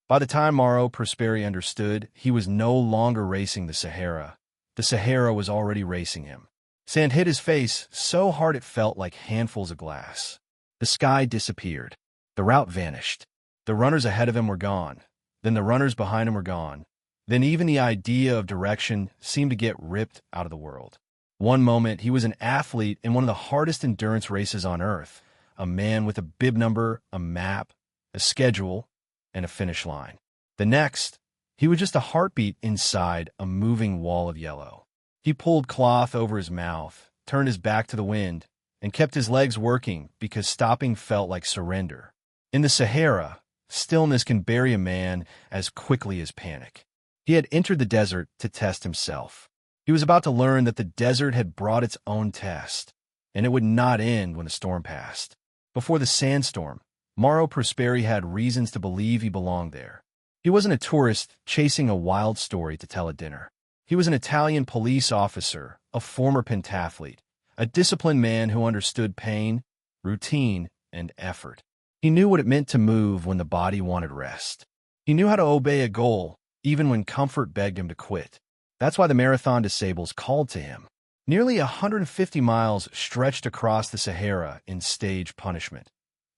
By the time Mauro Prosperi understood, he was no longer racing the Sahara. The Sahara was already racing him. Sand hit his face so hard it felt like handfuls of glass. The sky disappeared. The route vanished. The runners ahead of him were gone. Then the runners behind him were gone. Then even the idea of direction seemed to get ripped out of the world. One moment, he was an athlete in one of the hardest endurance races on Earth, a man with a bib number, a map, a schedule, and a finish line. The next, he was just a heartbeat inside a moving wall of yellow. He pulled cloth over his mouth, turned his back to the wind, and kept his legs working because stopping felt like surrender. In the Sahara, stillness can bury a man as quickly as panic. He had entered the desert to test himself. He was about to learn that the desert had brought its own test, and it would not end when the storm passed. Before the sandstorm, Mauro Prosperi had reasons to believe he belonged there. He wasn't a tourist chasing a wild story to tell at dinner. He was an Italian police officer, a former pentathlete, a disciplined man who understood pain, routine, and effort. He knew what it meant to move when the body wanted rest. He knew how to obey a goal, even when comfort begged him to quit. That's why the Marathon Disables called to him. Nearly 150 miles stretched across the Sahara in stage punishment.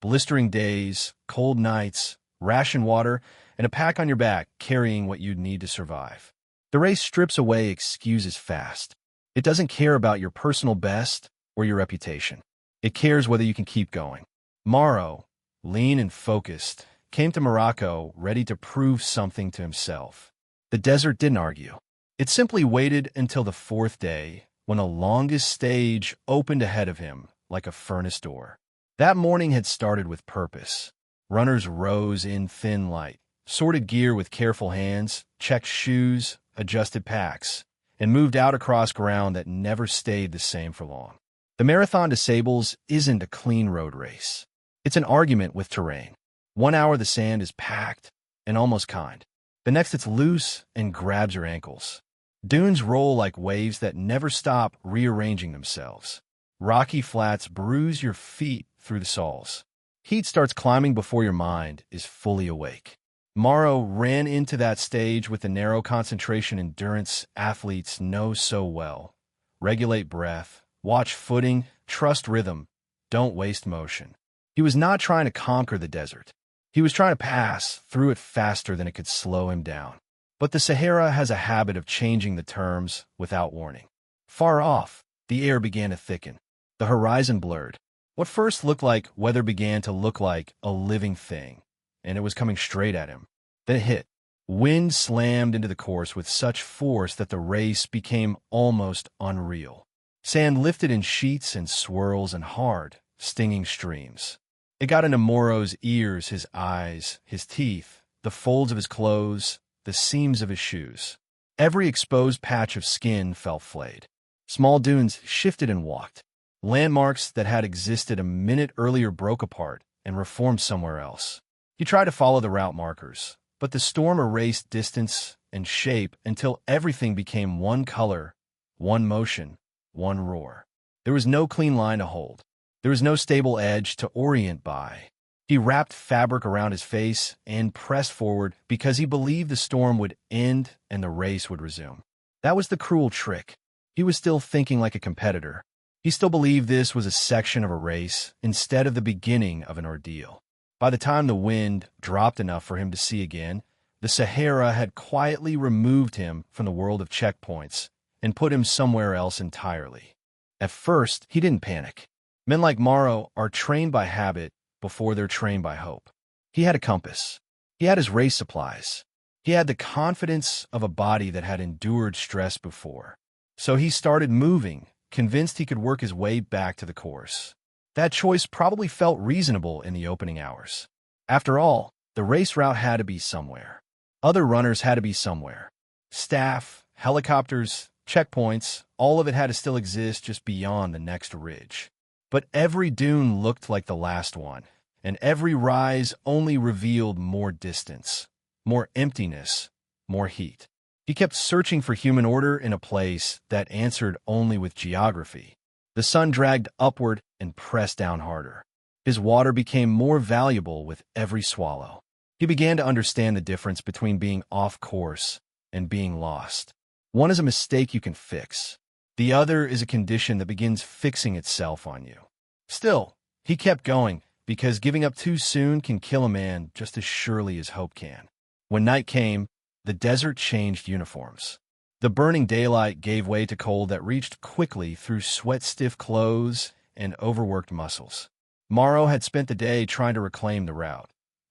Blistering days, cold nights, ration water, and a pack on your back carrying what you'd need to survive. The race strips away excuses fast. It doesn't care about your personal best or your reputation. It cares whether you can keep going. Mauro, lean and focused, came to Morocco ready to prove something to himself. The desert didn't argue. It simply waited until the fourth day, when the longest stage opened ahead of him like a furnace door. That morning had started with purpose. Runners rose in thin light, sorted gear with careful hands, checked shoes, adjusted packs, and moved out across ground that never stayed the same for long. The Marathon Disables isn't a clean road race. It's an argument with terrain. 1 hour the sand is packed and almost kind. The next it's loose and grabs your ankles. Dunes roll like waves that never stop rearranging themselves. Rocky flats bruise your feet through the soles. Heat starts climbing before your mind is fully awake. Mauro ran into that stage with the narrow concentration endurance athletes know so well. Regulate breath, watch footing, trust rhythm, don't waste motion. He was not trying to conquer the desert. He was trying to pass through it faster than it could slow him down. But the Sahara has a habit of changing the terms without warning. Far off, the air began to thicken. The horizon blurred. What first looked like weather began to look like a living thing, and it was coming straight at him. Then it hit. Wind slammed into the course with such force that the race became almost unreal. Sand lifted in sheets and swirls and hard, stinging streams. It got into Mauro's ears, his eyes, his teeth, the folds of his clothes, the seams of his shoes. Every exposed patch of skin felt flayed. Small dunes shifted and walked. Landmarks that had existed a minute earlier broke apart and reformed somewhere else. He tried to follow the route markers, but the storm erased distance and shape until everything became one color, one motion, one roar. There was no clean line to hold. There was no stable edge to orient by. He wrapped fabric around his face and pressed forward because he believed the storm would end and the race would resume. That was the cruel trick. He was still thinking like a competitor. He still believed this was a section of a race instead of the beginning of an ordeal. By the time the wind dropped enough for him to see again, the Sahara had quietly removed him from the world of checkpoints and put him somewhere else entirely. At first, he didn't panic. Men like Mauro are trained by habit before they're trained by hope. He had a compass. He had his race supplies. He had the confidence of a body that had endured stress before. So he started moving, convinced he could work his way back to the course. That choice probably felt reasonable in the opening hours. After all, the race route had to be somewhere. Other runners had to be somewhere. Staff, helicopters, checkpoints, all of it had to still exist just beyond the next ridge. But every dune looked like the last one, and every rise only revealed more distance, more emptiness, more heat. He kept searching for human order in a place that answered only with geography. The sun dragged upward and pressed down harder. His water became more valuable with every swallow. He began to understand the difference between being off course and being lost. One is a mistake you can fix. The other is a condition that begins fixing itself on you. Still, he kept going, because giving up too soon can kill a man just as surely as hope can. When night came, the desert changed uniforms. The burning daylight gave way to cold that reached quickly through sweat-stiff clothes and overworked muscles. Morrow had spent the day trying to reclaim the route.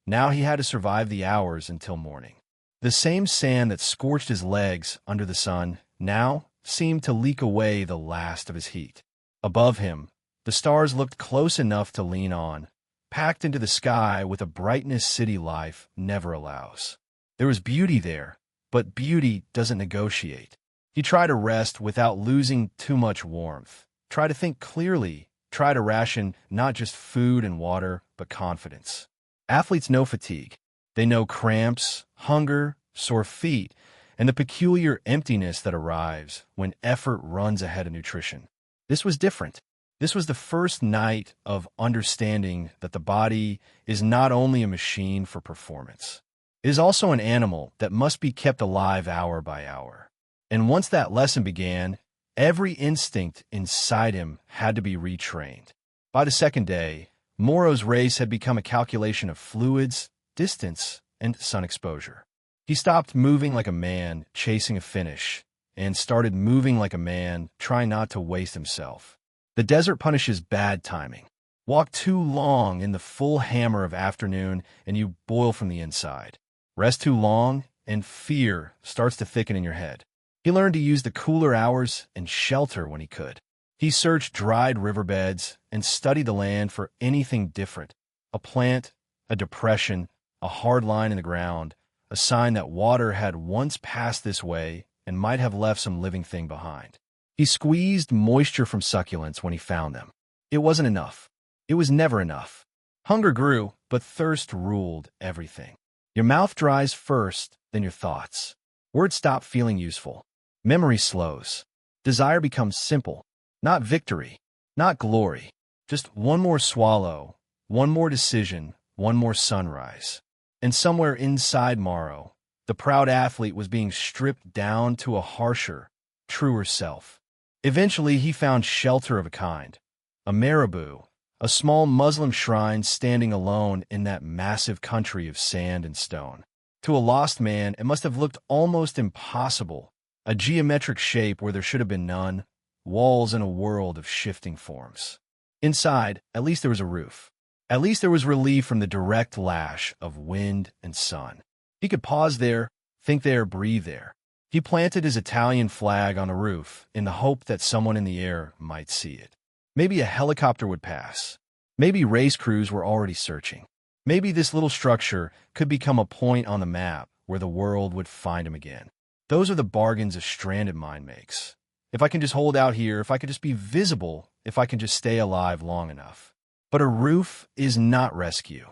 Now he had to survive the hours until morning. The same sand that scorched his legs under the sun now seemed to leak away the last of his heat. Above him, the stars looked close enough to lean on, packed into the sky with a brightness city life never allows. There was beauty there, but beauty doesn't negotiate. He tried to rest without losing too much warmth. Try to think clearly. Try to ration not just food and water, but confidence. Athletes know fatigue. They know cramps, hunger, sore feet, and the peculiar emptiness that arrives when effort runs ahead of nutrition. This was different. This was the first night of understanding that the body is not only a machine for performance. It is also an animal that must be kept alive hour by hour. And once that lesson began, every instinct inside him had to be retrained. By the second day, Morrow's race had become a calculation of fluids, distance, and sun exposure. He stopped moving like a man chasing a finish and started moving like a man trying not to waste himself. The desert punishes bad timing. Walk too long in the full hammer of afternoon and you boil from the inside. Rest too long and fear starts to thicken in your head. He learned to use the cooler hours and shelter when he could. He searched dried riverbeds and studied the land for anything different. A plant, a depression, a hard line in the ground, a sign that water had once passed this way and might have left some living thing behind. He squeezed moisture from succulents when he found them. It wasn't enough. It was never enough. Hunger grew, but thirst ruled everything. Your mouth dries first, then your thoughts. Words stop feeling useful. Memory slows. Desire becomes simple. Not victory, not glory. Just one more swallow, one more decision, one more sunrise. And somewhere inside Morrow, the proud athlete was being stripped down to a harsher, truer self. Eventually, he found shelter of a kind. A marabou, a small Muslim shrine standing alone in that massive country of sand and stone. To a lost man, it must have looked almost impossible, a geometric shape where there should have been none, walls in a world of shifting forms. Inside, at least there was a roof. At least there was relief from the direct lash of wind and sun. He could pause there, think there, breathe there. He planted his Italian flag on the roof in the hope that someone in the air might see it. Maybe a helicopter would pass. Maybe race crews were already searching. Maybe this little structure could become a point on the map where the world would find him again. Those are the bargains a stranded mind makes. If I can just hold out here, if I can just be visible, if I can just stay alive long enough. But a roof is not rescue,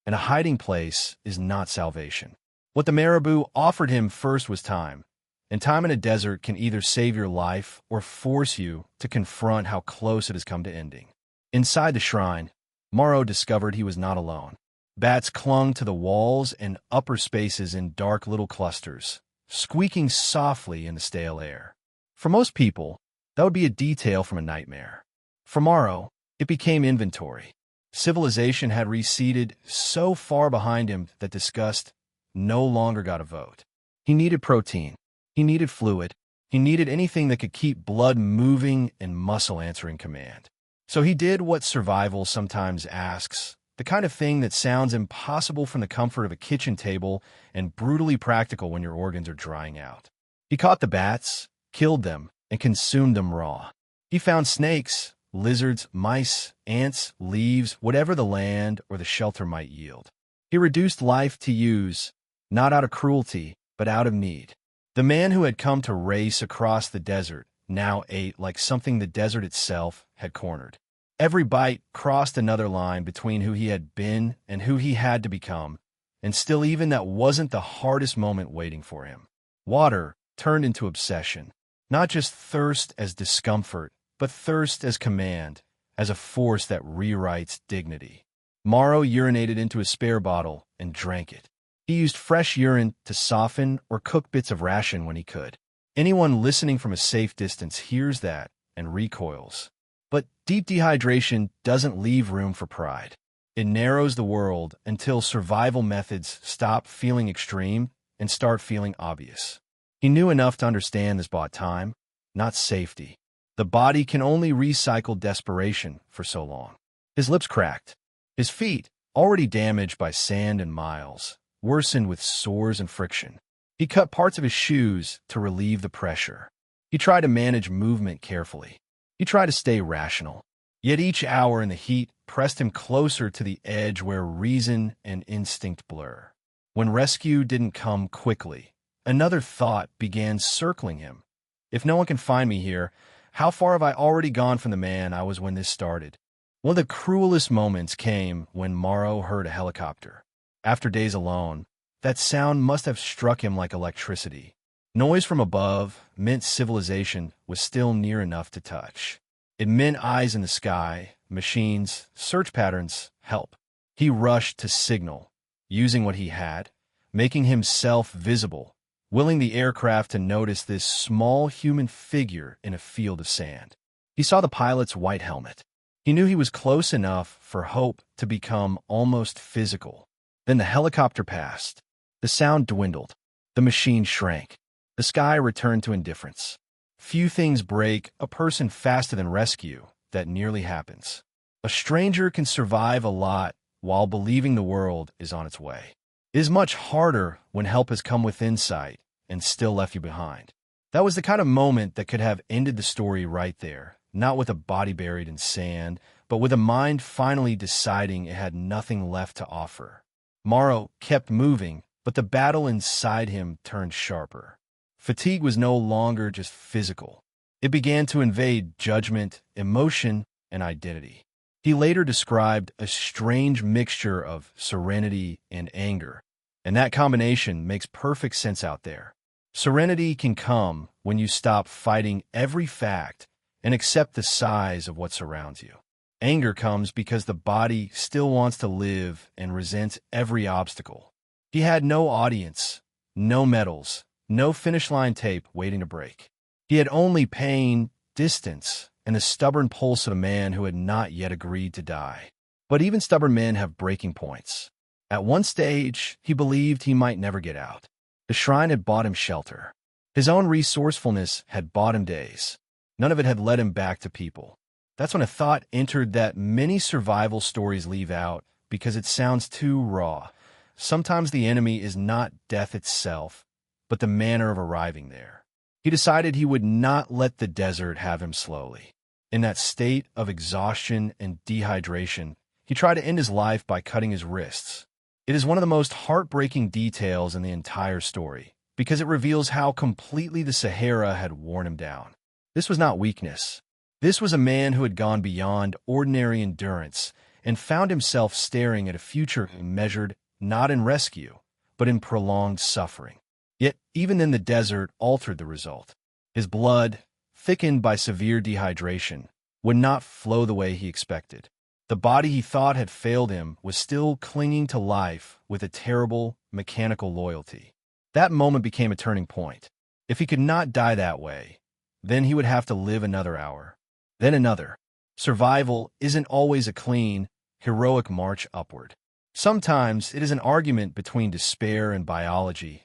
and a hiding place is not salvation. What the marabou offered him first was time, and time in a desert can either save your life or force you to confront how close it has come to ending. Inside the shrine, Morrow discovered he was not alone. Bats clung to the walls and upper spaces in dark little clusters, squeaking softly in the stale air. For most people, that would be a detail from a nightmare. For Morrow, it became inventory. Civilization had receded so far behind him that disgust no longer got a vote. He needed protein. He needed fluid. He needed anything that could keep blood moving and muscle answering command. So he did what survival sometimes asks, the kind of thing that sounds impossible from the comfort of a kitchen table and brutally practical when your organs are drying out. He caught the bats, killed them, and consumed them raw. He found snakes, lizards, mice, ants, leaves, whatever the land or the shelter might yield. He reduced life to use, not out of cruelty, but out of need. The man who had come to race across the desert now ate like something the desert itself had cornered. Every bite crossed another line between who he had been and who he had to become, and still even that wasn't the hardest moment waiting for him. Water turned into obsession, not just thirst as discomfort, but thirst as command, as a force that rewrites dignity. Morrow urinated into a spare bottle and drank it. He used fresh urine to soften or cook bits of ration when he could. Anyone listening from a safe distance hears that and recoils. But deep dehydration doesn't leave room for pride. It narrows the world until survival methods stop feeling extreme and start feeling obvious. He knew enough to understand this bought time, not safety. The body can only recycle desperation for so long. His lips cracked. His feet, already damaged by sand and miles, worsened with sores and friction. He cut parts of his shoes to relieve the pressure. He tried to manage movement carefully. He tried to stay rational. Yet each hour in the heat pressed him closer to the edge where reason and instinct blur. When rescue didn't come quickly, another thought began circling him. If no one can find me here, how far have I already gone from the man I was when this started? One of the cruelest moments came when Morrow heard a helicopter. After days alone, that sound must have struck him like electricity. Noise from above meant civilization was still near enough to touch. It meant eyes in the sky, machines, search patterns, help. He rushed to signal, using what he had, making himself visible, willing the aircraft to notice this small human figure in a field of sand. He saw the pilot's white helmet. He knew he was close enough for hope to become almost physical. Then the helicopter passed. The sound dwindled. The machine shrank. The sky returned to indifference. Few things break a person faster than rescue. That nearly happens. A stranger can survive a lot while believing the world is on its way. It is much harder when help has come within sight and still left you behind. That was the kind of moment that could have ended the story right there, not with a body buried in sand, but with a mind finally deciding it had nothing left to offer. Morrow kept moving, but the battle inside him turned sharper. Fatigue was no longer just physical. It began to invade judgment, emotion, and identity. He later described a strange mixture of serenity and anger, and that combination makes perfect sense out there. Serenity can come when you stop fighting every fact and accept the size of what surrounds you. Anger comes because the body still wants to live and resents every obstacle. He had no audience, no medals, no finish line tape waiting to break. He had only pain, distance, and the stubborn pulse of a man who had not yet agreed to die. But even stubborn men have breaking points. At one stage, he believed he might never get out. The shrine had bought him shelter. His own resourcefulness had bought him days. None of it had led him back to people. That's when a thought entered that many survival stories leave out because it sounds too raw. Sometimes the enemy is not death itself, but the manner of arriving there. He decided he would not let the desert have him slowly. In that state of exhaustion and dehydration, he tried to end his life by cutting his wrists. It is one of the most heartbreaking details in the entire story, because it reveals how completely the Sahara had worn him down. This was not weakness. This was a man who had gone beyond ordinary endurance and found himself staring at a future measured not in rescue, but in prolonged suffering. Yet, even then the desert altered the result. His blood, thickened by severe dehydration, would not flow the way he expected. The body he thought had failed him was still clinging to life with a terrible, mechanical loyalty. That moment became a turning point. If he could not die that way, then he would have to live another hour, then another. Survival isn't always a clean, heroic march upward. Sometimes it is an argument between despair and biology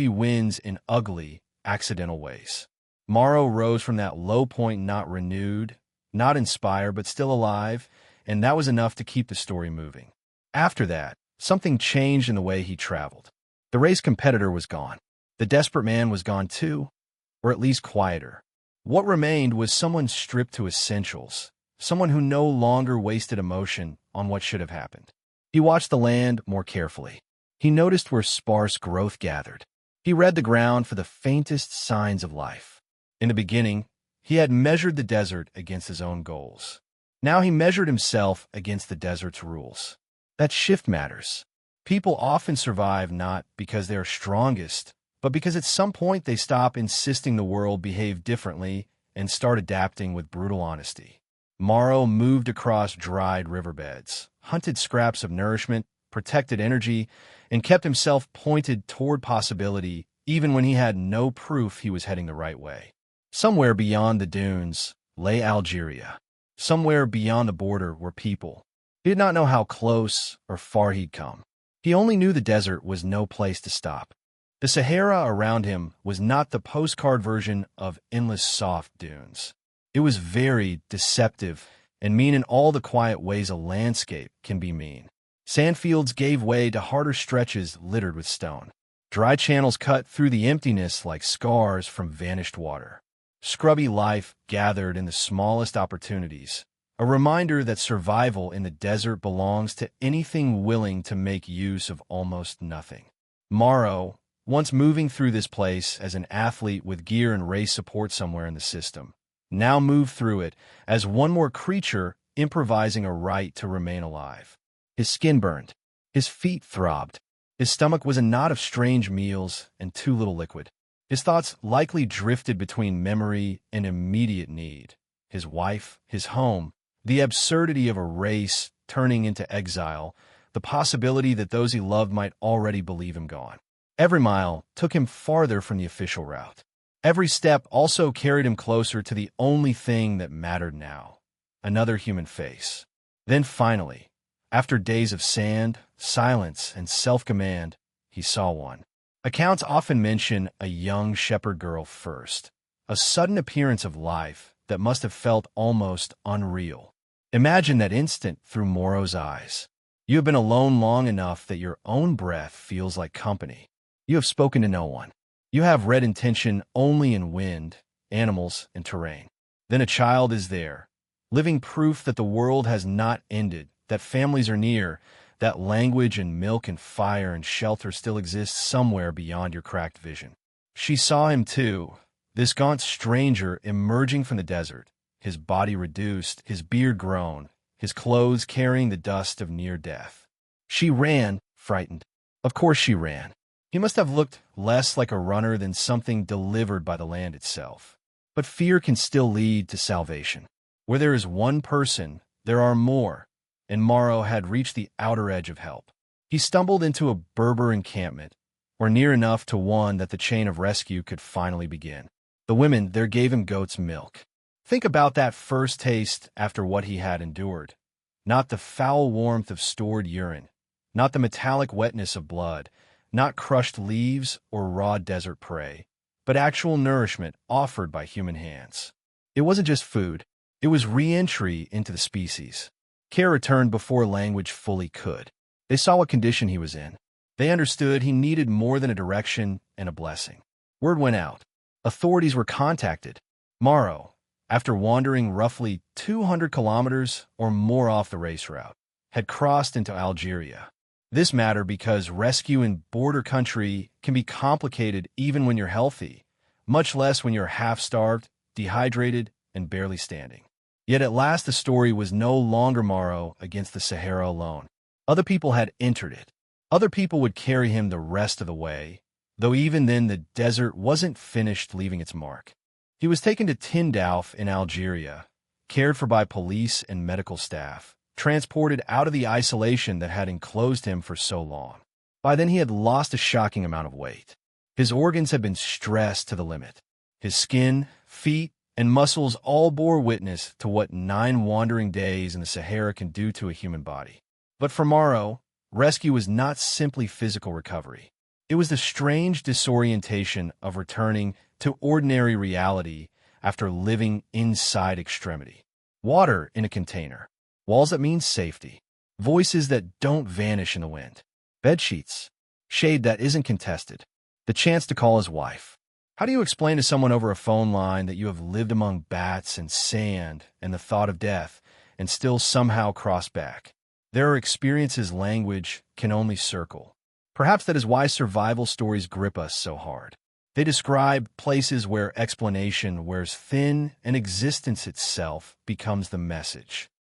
wins in ugly, accidental ways. Morrow rose from that low point not renewed, not inspired, but still alive, and that was enough to keep the story moving. After that, something changed in the way he traveled. The race competitor was gone. The desperate man was gone too, or at least quieter. What remained was someone stripped to essentials, someone who no longer wasted emotion on what should have happened. He watched the land more carefully. He noticed where sparse growth gathered. He read the ground for the faintest signs of life. In the beginning, he had measured the desert against his own goals. Now he measured himself against the desert's rules. That shift matters. People often survive not because they are strongest, but because at some point they stop insisting the world behave differently and start adapting with brutal honesty. Morrow moved across dried riverbeds, hunted scraps of nourishment, protected energy, and kept himself pointed toward possibility even when he had no proof he was heading the right way. Somewhere beyond the dunes lay Algeria. Somewhere beyond the border were people. He did not know how close or far he'd come. He only knew the desert was no place to stop. The Sahara around him was not the postcard version of endless soft dunes. It was varied, deceptive, and mean in all the quiet ways a landscape can be mean. Sandfields gave way to harder stretches littered with stone. Dry channels cut through the emptiness like scars from vanished water. Scrubby life gathered in the smallest opportunities, a reminder that survival in the desert belongs to anything willing to make use of almost nothing. Morrow, once moving through this place as an athlete with gear and race support somewhere in the system, now moved through it as one more creature improvising a right to remain alive. His skin burned. His feet throbbed. His stomach was a knot of strange meals and too little liquid. His thoughts likely drifted between memory and immediate need. His wife, his home, the absurdity of a race turning into exile, the possibility that those he loved might already believe him gone. Every mile took him farther from the official route. Every step also carried him closer to the only thing that mattered now, another human face. Then finally, after days of sand, silence, and self-command, he saw one. Accounts often mention a young shepherd girl first, a sudden appearance of life that must have felt almost unreal. Imagine that instant through Morrow's eyes. You have been alone long enough that your own breath feels like company. You have spoken to no one. You have read intention only in wind, animals, and terrain. Then a child is there, living proof that the world has not ended, that families are near, that language and milk and fire and shelter still exist somewhere beyond your cracked vision. She saw him too, this gaunt stranger emerging from the desert, his body reduced, his beard grown, his clothes carrying the dust of near death. She ran, frightened. Of course she ran. He must have looked less like a runner than something delivered by the land itself. But fear can still lead to salvation. Where there is one person, there are more, and Morrow had reached the outer edge of help. He stumbled into a Berber encampment, or near enough to one that the chain of rescue could finally begin. The women there gave him goat's milk. Think about that first taste after what he had endured. Not the foul warmth of stored urine, not the metallic wetness of blood, not crushed leaves or raw desert prey, but actual nourishment offered by human hands. It wasn't just food. It was re-entry into the species. Care returned before language fully could. They saw what condition he was in. They understood he needed more than a direction and a blessing. Word went out. Authorities were contacted. Morrow, after wandering roughly 200 kilometers or more off the race route, had crossed into Algeria. This mattered because rescue in border country can be complicated even when you're healthy, much less when you're half-starved, dehydrated, and barely standing. Yet at last the story was no longer Morrow against the Sahara alone. Other people had entered it. Other people would carry him the rest of the way, though even then the desert wasn't finished leaving its mark. He was taken to Tindouf in Algeria, cared for by police and medical staff, transported out of the isolation that had enclosed him for so long. By then he had lost a shocking amount of weight. His organs had been stressed to the limit. His skin, feet, and muscles all bore witness to what 9 wandering days in the Sahara can do to a human body. But for Morrow, rescue was not simply physical recovery. It was the strange disorientation of returning to ordinary reality after living inside extremity. Water in a container. Walls that mean safety. Voices that don't vanish in the wind. Bedsheets. Shade that isn't contested. The chance to call his wife. How do you explain to someone over a phone line that you have lived among bats and sand and the thought of death and still somehow cross back? There are experiences language can only circle. Perhaps that is why survival stories grip us so hard. They describe places where explanation wears thin and existence itself becomes the message.